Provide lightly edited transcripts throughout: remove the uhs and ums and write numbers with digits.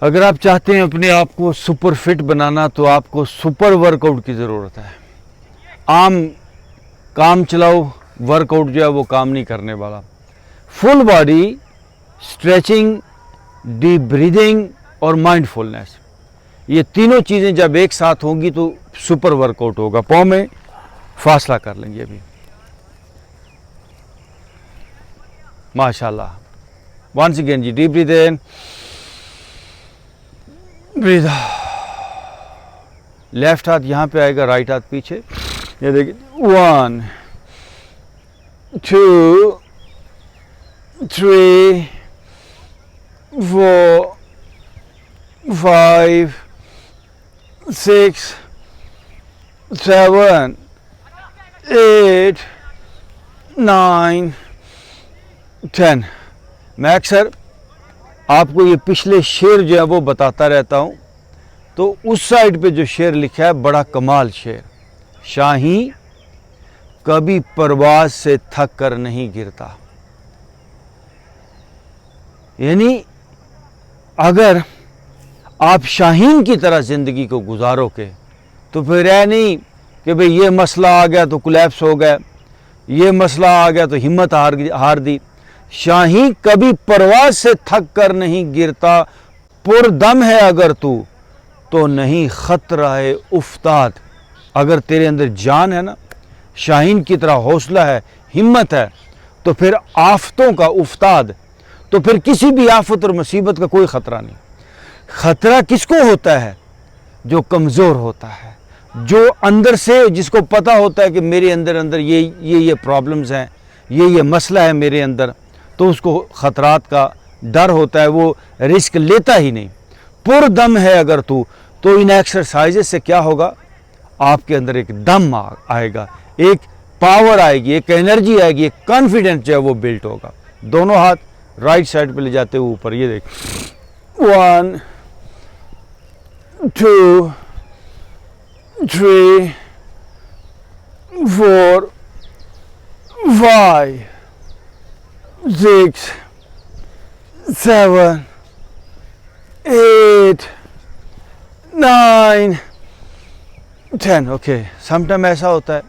अगर आप चाहते हैं अपने आप को सुपर फिट बनाना तो आपको सुपर वर्कआउट की ज़रूरत है। आम काम चलाओ वर्कआउट जो है वो काम नहीं करने वाला। Full body stretching, deep breathing और माइंडफुलनेस, ये तीनों चीज़ें जब एक साथ होंगी तो सुपर वर्कआउट होगा। पाँव में फासला कर लेंगे अभी। माशाल्लाह। Once again ji, deep breath in, breathe out. Left हाथ यहाँ पे आएगा, राइट हाथ पीछे। ये देखिए, 1 2 3 4 5 6 7 8 9 10। मैं अक्सर आपको ये पिछले शेर जो है वो बताता रहता हूँ। तो उस साइड पे जो शेर लिखा है, बड़ा कमाल शेर। शाही कभी परवाज से थक कर नहीं गिरता। यानी अगर आप शाहीन की तरह ज़िंदगी को गुजारोगे तो फिर है नहीं कि भाई ये मसला आ गया तो कोलैप्स हो गया, ये मसला आ गया तो हिम्मत हार दी। शाही कभी परवाज से थक कर नहीं गिरता, पुरदम है अगर तू तो नहीं खतरा है उफ्ताद। अगर तेरे अंदर जान है ना, शाहीन की तरह हौसला है, हिम्मत है, तो फिर आफतों का उफ्ताद, तो फिर किसी भी आफत और मुसीबत का कोई ख़तरा नहीं। ख़तरा किसको होता है? जो कमज़ोर होता है, जो अंदर से, जिसको पता होता है कि मेरे अंदर ये प्रॉब्लम्स हैं, ये मसला है मेरे अंदर, तो उसको ख़तरात का डर होता है, वो रिस्क लेता ही नहीं। पुरदम है अगर तू, तो इन एक्सरसाइजेस से क्या होगा? आपके अंदर एक दम आएगा, एक पावर आएगी, एक एनर्जी आएगी, एक कॉन्फिडेंस जो है वो बिल्ट होगा। दोनों हाथ राइट साइड पे ले जाते हुए ऊपर, ये देख, 1 2 3 4 5 6 7 8 9 10। ओके, समटाइम ऐसा होता है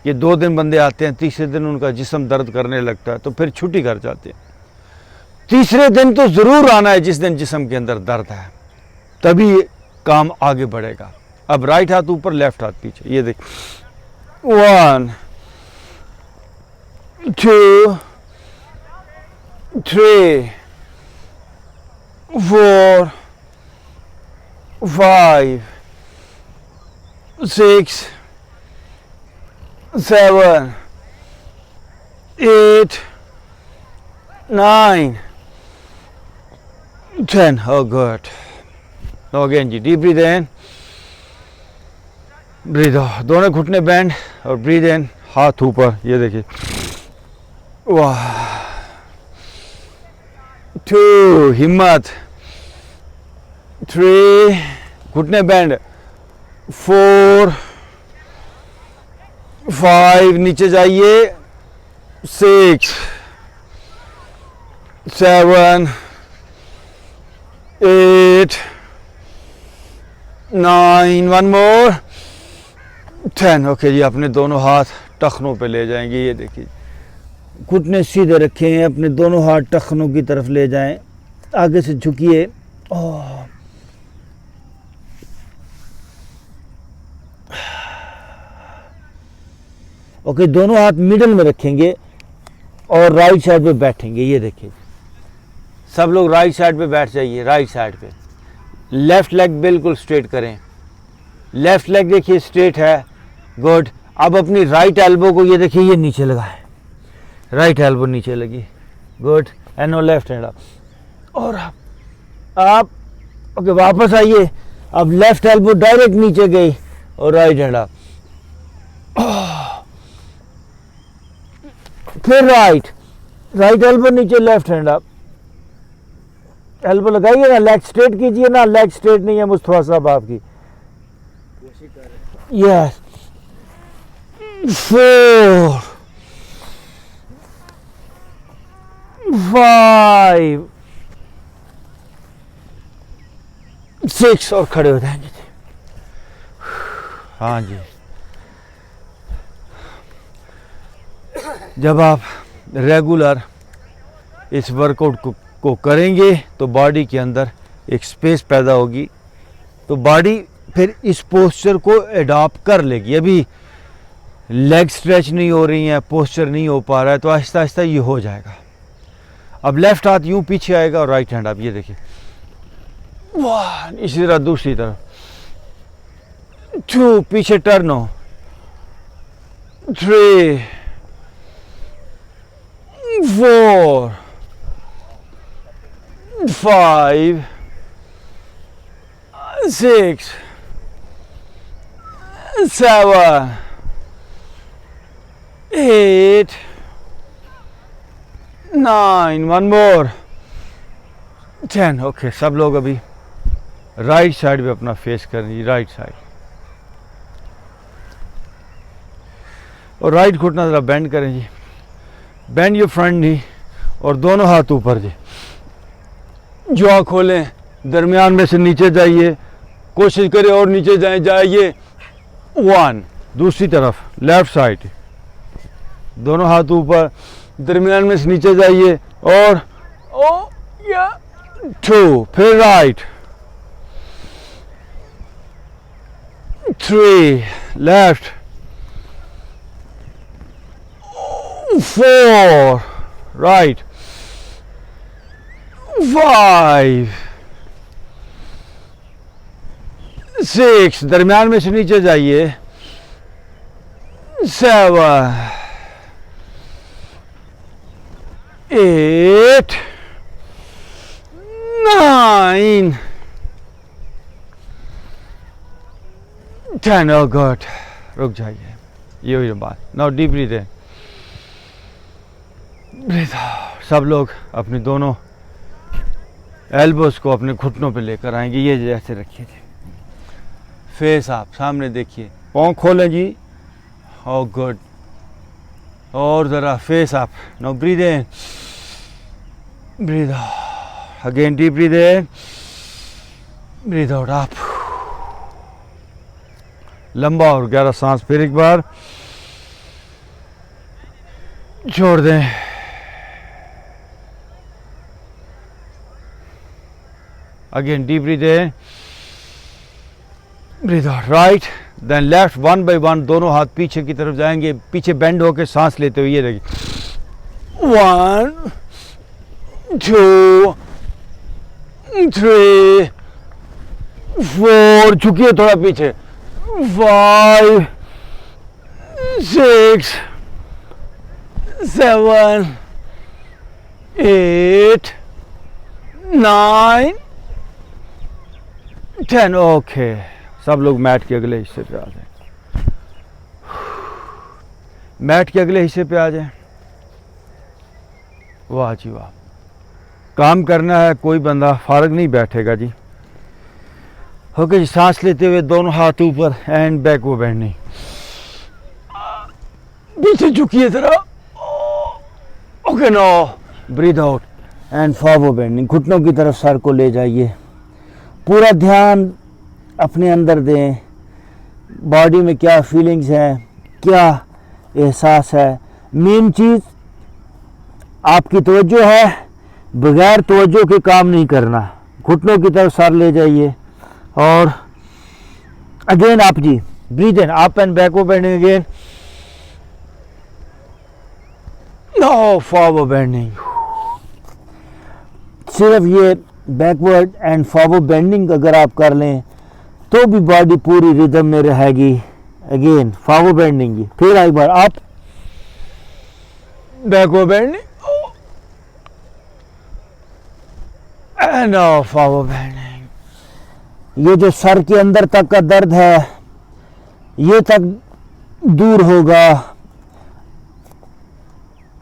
कि 2 दिन बंदे आते हैं, तीसरे दिन उनका जिस्म दर्द करने लगता है, तो फिर छुट्टी कर जाते हैं। तीसरे दिन तो ज़रूर आना है जिस दिन जिस्म के अंदर दर्द है, तभी काम आगे बढ़ेगा। अब राइट हाथ ऊपर, लेफ्ट हाथ पीछे, ये देख, 1 2 3 4 5 6 7 8 9 10। Oh good. Now again ji, deep breathe in, breathe out। दोनों घुटने बैंड और ब्रीद इन, हाथ ऊपर, ये देखिए, 1 2 हिम्मत, 3 घुटने बैंड, 4 5 नीचे जाइए, 6 7 8 9 1 मोर, 10। ओके जी, अपने दोनों हाथ टखनों पे ले जाएंगे। ये देखिए, घुटने सीधे रखें, अपने दोनों हाथ टखनों की तरफ ले जाएं, आगे से झुकिए। ओके, दोनों हाथ मिडल में रखेंगे और राइट साइड पे बैठेंगे। ये देखिए, सब लोग राइट साइड पे बैठ जाइए, राइट साइड पे। लेफ्ट लेग बिल्कुल स्ट्रेट करें, लेफ्ट लेग देखिए स्ट्रेट है, गुड। अब अपनी राइट एल्बो को, ये देखिए, ये नीचे लगाएं, राइट एल्बो नीचे लगी, good. And no left hand up, और आप ओके, वापस आइए। अब लेफ्ट एल्बो डायरेक्ट नीचे गई और राइट हैंड अप, फिर राइट एल्बो नीचे, लेफ्ट हैंड अप, एल्बो लगाइए ना, लेग स्ट्रेट कीजिए ना, लेग स्ट्रेट नहीं है मुस्तफा साहब आपकी, यस। 4 5 6 और खड़े हो जाएंगे जी। हाँ जी, जब आप रेगुलर इस वर्कआउट को करेंगे तो बॉडी के अंदर एक स्पेस पैदा होगी, तो बॉडी फिर इस पोस्चर को एडॉप्ट कर लेगी। अभी लेग स्ट्रेच नहीं हो रही हैं, पोस्चर नहीं हो पा रहा है, तो आहिस्ता आहिस्ता ये हो जाएगा। अब लेफ्ट हाथ यूं पीछे आएगा और राइट हैंड आप ये देखिए, वाह, इसी तरह दूसरी तरफ, 2 पीछे टर्न हो, 3 4 5 6 7 8 9, वन मोर, 10। ओके, सब लोग अभी राइट साइड पे अपना फेस करें, राइट साइड, और राइट घुटना जरा बेंड करें जी, बेंड योर फ्रंट नी, और दोनों हाथ ऊपर जी, जॉ खोलें, दरमियान में से नीचे जाइए, कोशिश करें और नीचे जाइए, 1, दूसरी तरफ लेफ्ट साइड, दोनों हाथ ऊपर, दरमियान में से नीचे जाइए, और 2, फिर राइट, 3 लेफ्ट, 4 राइट, 5 6, दरमियान में से नीचे जाइए, 7 8 9 10। ओ गॉड, रुक जाइए, ये हुई बात। Now deep breath in, breathe out. सब लोग अपनी दोनों एल्बोस को अपने घुटनों पे लेकर आएंगे, ये जैसे रखिए जी, फेस आप सामने देखिए, पाँव खोलें जी, ओ गुड, और ज़रा face up. Now breathe in, breathe out, again deep breath in, breathe out, up, लंबा और गहरा सांस, फिर एक बार छोड़ दें, again deep breath in, breathe out, right then left, one by one, दोनों हाथ पीछे की तरफ जाएंगे, पीछे बेंड होकर सांस लेते हुए, ये देखिए, 1 2 3 4, झुकिए थोड़ा पीछे, 5 6 7 8 9 10। ओके, सब लोग मैट के अगले हिस्से पे आ जाएं, मैट के अगले हिस्से पे आ जाएं। वाह जी वाह, काम करना है, कोई बंदा फारग नहीं बैठेगा जी। ओके जी, सांस लेते हुए दोनों हाथ ऊपर एंड बैक वो बेंड नहीं, पीछे झुकिए जरा, okay, no, breathe out and forward bending, घुटनों की तरफ सर को ले जाइए, पूरा ध्यान अपने अंदर दें, बॉडी में क्या फीलिंग्स हैं, क्या एहसास है। मेन चीज़ आपकी तवज्जो है, बगैर तवज्जो के काम नहीं करना, घुटनों की तरफ सर ले जाइए, और अगेन आप जी breathe in, up and backward bending, again, no, forward bending. सिर्फ ये बैकवर्ड एंड फॉरवर्ड बेंडिंग अगर आप कर लें तो भी बॉडी पूरी रिदम में रहेगी। अगेन फॉरवर्ड बेंडिंग, फिर एक बार up, backward bending, and forward bending. ये जो सर के अंदर तक का दर्द है ये तक दूर होगा,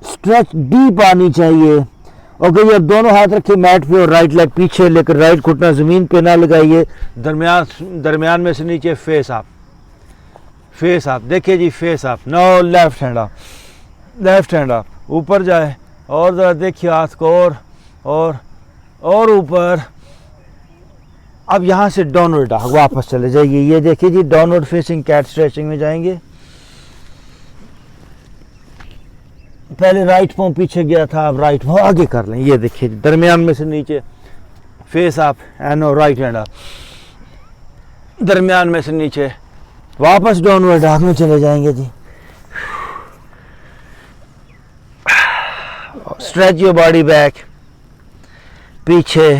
स्ट्रेच डीप आनी चाहिए। ओके, ये दोनों हाथ रखिए मैट पे और राइट लेग पीछे लेकर राइट घुटना ज़मीन पे ना लगाइए, दरमियान में से नीचे, फेस आप, फेस आप, देखिए जी, फेस आप। नो, लेफ्ट हैंड आप, लेफ्ट हैंड आप ऊपर जाए, और ज़रा देखिए हाथ को, और ऊपर, अब यहाँ से डाउनवर्ड डॉग वापस चले जाइए। ये देखिए जी, डाउनवर्ड फेसिंग कैट स्ट्रेचिंग में जाएंगे। पहले राइट पाँव पीछे गया था, अब राइट पाँव आगे कर लें। ये देखिए दरमियान में से नीचे face up and right hand up, दरमियान में से नीचे वापस डाउनवर्ड डॉग में चले जाएंगे जी। स्ट्रेच योर बॉडी बैक, पीछे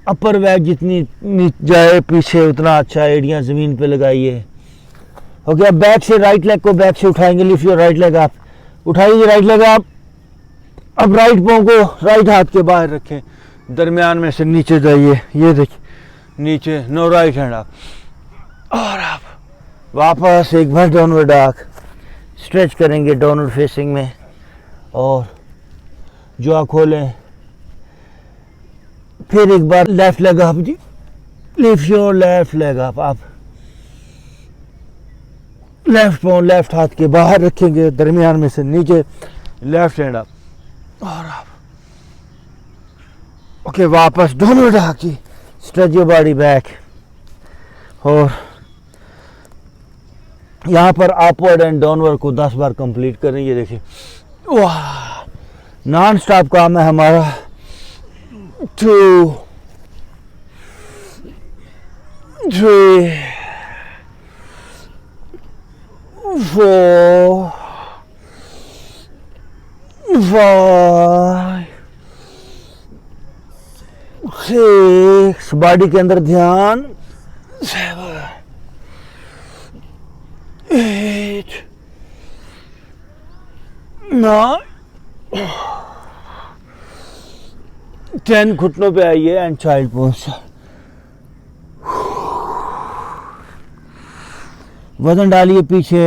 अपर बैक जितनी जाए पीछे उतना अच्छा, एड़ियां जमीन पे लगाइए। ओके, अब बैक से राइट लेग को बैक से उठाएंगे। Lift your right leg up, उठाइए राइट लेग अप। अब राइट पाँव को राइट हाथ के बाहर रखें, दरमियान में से नीचे जाइए। ये देखिए नीचे, नो राइट हैंड अप। और आप वापस एक बार डाउनवर्ड डॉग स्ट्रेच करेंगे डाउनवर्ड फेसिंग में, और जॉ खोलें। फिर एक बार लेफ्ट लेग अप जी, lift your left leg up. आप लेफ्ट पाँव लेफ्ट हाथ के बाहर रखेंगे, दरमियान में से नीचे, लेफ्ट हैंड अप। और आप ओके, वापस डाउनवर्ड डॉग जी, स्ट्रेच योर बॉडी बैक। और यहाँ पर अपवर्ड एंड डाउनवर्ड को 10 बार कंप्लीट करें। ये देखिए, वाह, नॉन स्टॉप काम है हमारा। 2 3 4 5 6, बॉडी के अंदर ध्यान। 7 8 9 10, घुटनों पे आइए एंड चाइल्ड पोज। वजन डालिए पीछे,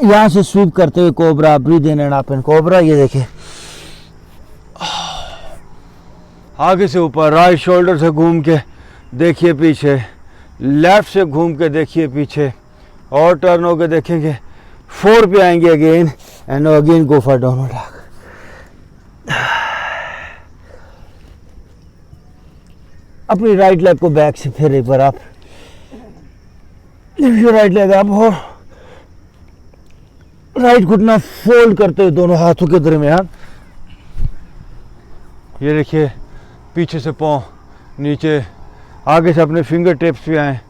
यहाँ से स्वीप करते हुए cobra, breathe in and up in cobra. ये देखिए, आगे से ऊपर, राइट शोल्डर से घूम के देखिए पीछे, लेफ्ट से घूम के देखिए पीछे, और टर्न होकर देखेंगे। 4 पे आएंगे again and again go for downward dog. अपनी राइट लेग को बैक से फिर एक बार आप राइट लेग अप, हो राइट घुटना फोल्ड करते हुए दोनों हाथों के दरमियान। ये देखिए, पीछे से पाँव नीचे, आगे से अपने फिंगर टिप्स पे आए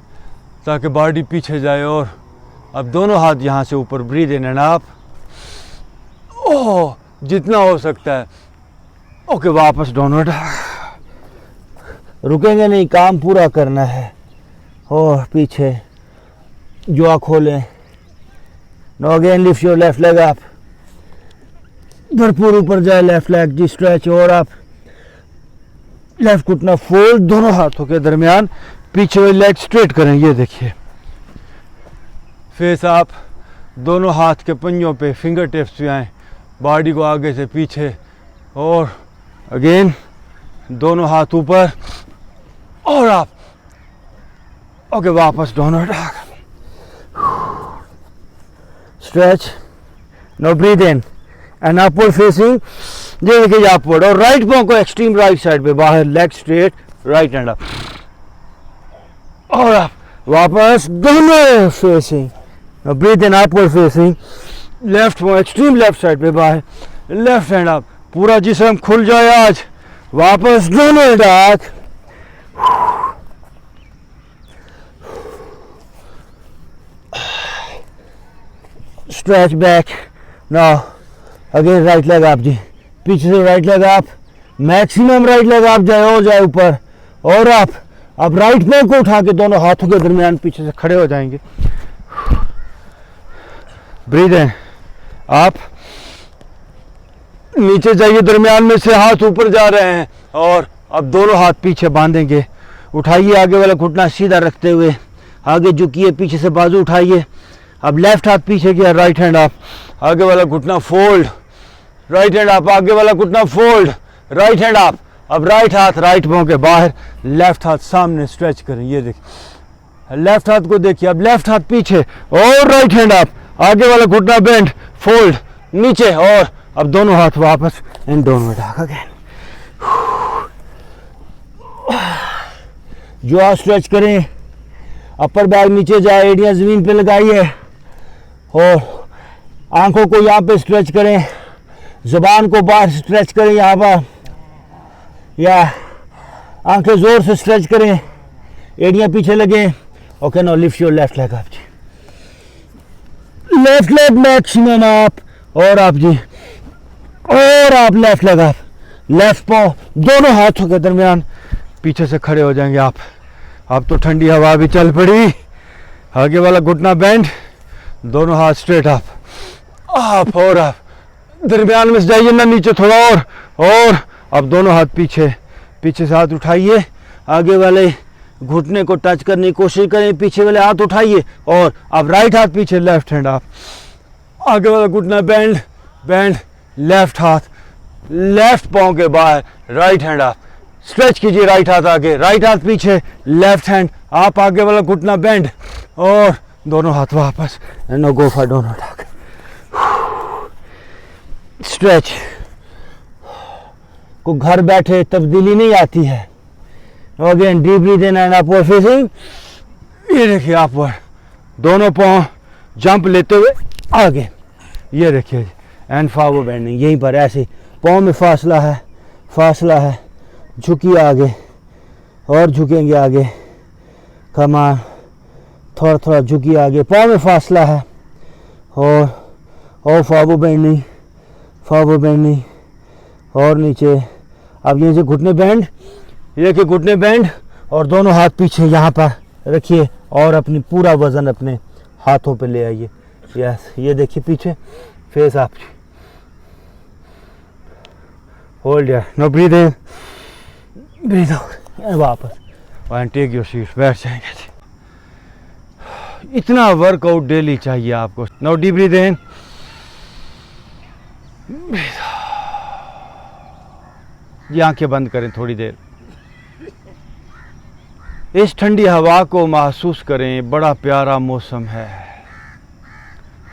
ताकि बॉडी पीछे जाए। और अब दोनों हाथ यहाँ से ऊपर, ब्रीथ इन एंड अप। ओह, जितना हो सकता है। ओके, वापस डाउनवर्ड, रुकेंगे नहीं, काम पूरा करना है। और पीछे जॉ खोलें। No again lift your left leg up, भरपूर ऊपर जाए लेफ्ट लेग जी, स्ट्रेच। और आप लेफ्ट घुटना फोल्ड, दोनों हाथों के दरमियान, पीछे लेग स्ट्रेट करें। ये देखिए, फेस आप, दोनों हाथ के पंजों पे फिंगर टिप्स पे आए, बॉडी को आगे से पीछे, और अगेन दोनों हाथ ऊपर। और आप ओके, वापस downward dog, stretch, no breathe in and upward facing. ये देखिए अपवर्ड, और राइट पाँव को एक्सट्रीम राइट साइड पे बाहर, leg straight, right hand up. और आप वापस डाउनवर्ड फेसिंग, नो ब्रीथ इन, अपवर्ड फेसिंग, लेफ्ट पाँव एक्सट्रीम लेफ्ट साइड पे बाहर, लेफ्ट हैंड अप। पूरा जिस्म खुल जाए आज। वापस downward dog, stretch back. Now again right leg up जी, पीछे से right leg up, maximum right leg up जाए और जाए ऊपर। और आप अब राइट पैर को उठा के दोनों हाथों के दरमियान पीछे से खड़े हो जाएंगे। ब्रीथ इन, आप नीचे जाइए, दरमियान में से हाथ ऊपर जा रहे हैं, और अब दोनों हाथ पीछे बांधेंगे। उठाइए आगे वाला घुटना सीधा रखते हुए, आगे झुकिए, पीछे से बाजू उठाइए। अब लेफ्ट हाथ पीछे गया, राइट हैंड अप, आगे वाला घुटना फोल्ड, राइट हैंड अप, आगे वाला घुटना फोल्ड, राइट हैंड अप। अब राइट हाथ राइट पांव के बाहर, लेफ्ट हाथ सामने स्ट्रेच करें। ये देखिए, लेफ्ट हाथ को देखिए, अब लेफ्ट हाथ पीछे और राइट हैंड अप, आगे वाला घुटना बेंड, फोल्ड नीचे और अब दोनों हाथ वापस इन दोनों में ढाका गए। जो आप स्ट्रेच करें, अपर बैक नीचे जाए, एड़ियाँ ज़मीन पे लगाइए और आंखों को यहाँ पे स्ट्रेच करें, ज़ुबान को बाहर स्ट्रेच करें यहाँ पर, या आंखें ज़ोर से स्ट्रेच करें, एड़ियाँ पीछे लगें। Okay, now lift your left leg up जी, लेफ्ट लेग मैक्सिमम अप, और आप जी, और आप लेफ्ट लेग अप, लेफ्ट पाँव दोनों हाथों के दरमियान पीछे से खड़े हो जाएंगे आप। अब तो ठंडी हवा भी चल पड़ी, आगे वाला घुटना बेंड, दोनों हाथ स्ट्रेट अप, आप और आप, दरमियान में जाइए ना नीचे थोड़ा और अब दोनों हाथ पीछे, पीछे से हाथ उठाइए, आगे वाले घुटने को टच करने की कोशिश करें, पीछे वाले हाथ उठाइए और अब राइट हाथ पीछे, लेफ्ट हैंड आप, आगे वाला घुटना बेंड बेंड, लेफ्ट हाथ, लेफ्ट पाँव के बाहर, राइट हैंड आप, स्ट्रेच कीजिए, राइट हाथ आगे, राइट हाथ पीछे, लेफ्ट हैंड आप, आगे वाला घुटना बेंड और दोनों हाथ वापस, नो गो फॉर दोनों टाक, स्ट्रेच को घर बैठे तब्दीली नहीं आती है। Again deep breath in and upward facing, ये देखिए अपवर्ड, दोनों पाँव जंप लेते हुए आगे, ये देखिए एंड फॉरवर्ड बेंडिंग, यहीं पर ऐसे पाँव में फासला है, झुकिए आगे और झुकेंगे आगे, कमान थोड़ा थोड़ा झुकिए आगे, पाँव में फासला है और फॉरवर्ड बेंडिंग और नीचे। अब ये जो घुटने बेंड, ये कि घुटने बेंड और दोनों हाथ पीछे यहाँ पर रखिए और अपनी पूरा वज़न अपने हाथों पे ले आइए। यस, ये देखिए पीछे, फेस अप, होल्ड यार, no breathe in, breathe out, वापस एंड टेक योर सीट, बैठ जाएंगे। इतना वर्कआउट डेली चाहिए आपको। No deep breath in, breathe out, ये आंखें बंद करें थोड़ी देर, इस ठंडी हवा को महसूस करें, बड़ा प्यारा मौसम है।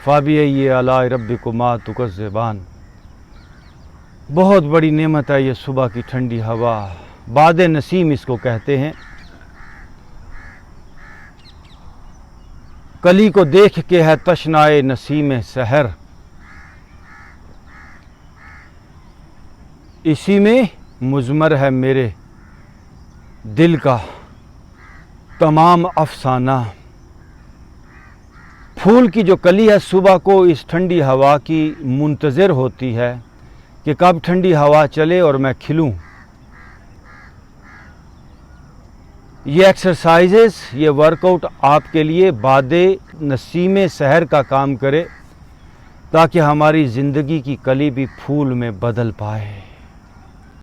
फाबिये अला रब्बिकुमा तुकज़्ज़िबान, बहुत बड़ी नेमत है ये सुबह की ठंडी हवा, बाद नसीम इसको कहते हैं। कली को देख के है तशनाए नसीम सहर, इसी में मुज़मर है मेरे दिल का तमाम अफसाना। फूल की जो कली है सुबह को इस ठंडी हवा की मुंतज़िर होती है कि कब ठंडी हवा चले और मैं खिलूं। ये एक्सरसाइजेस, ये वर्कआउट आपके लिए बादे नसीम सहर का काम करे ताकि हमारी ज़िंदगी की कली भी फूल में बदल पाए।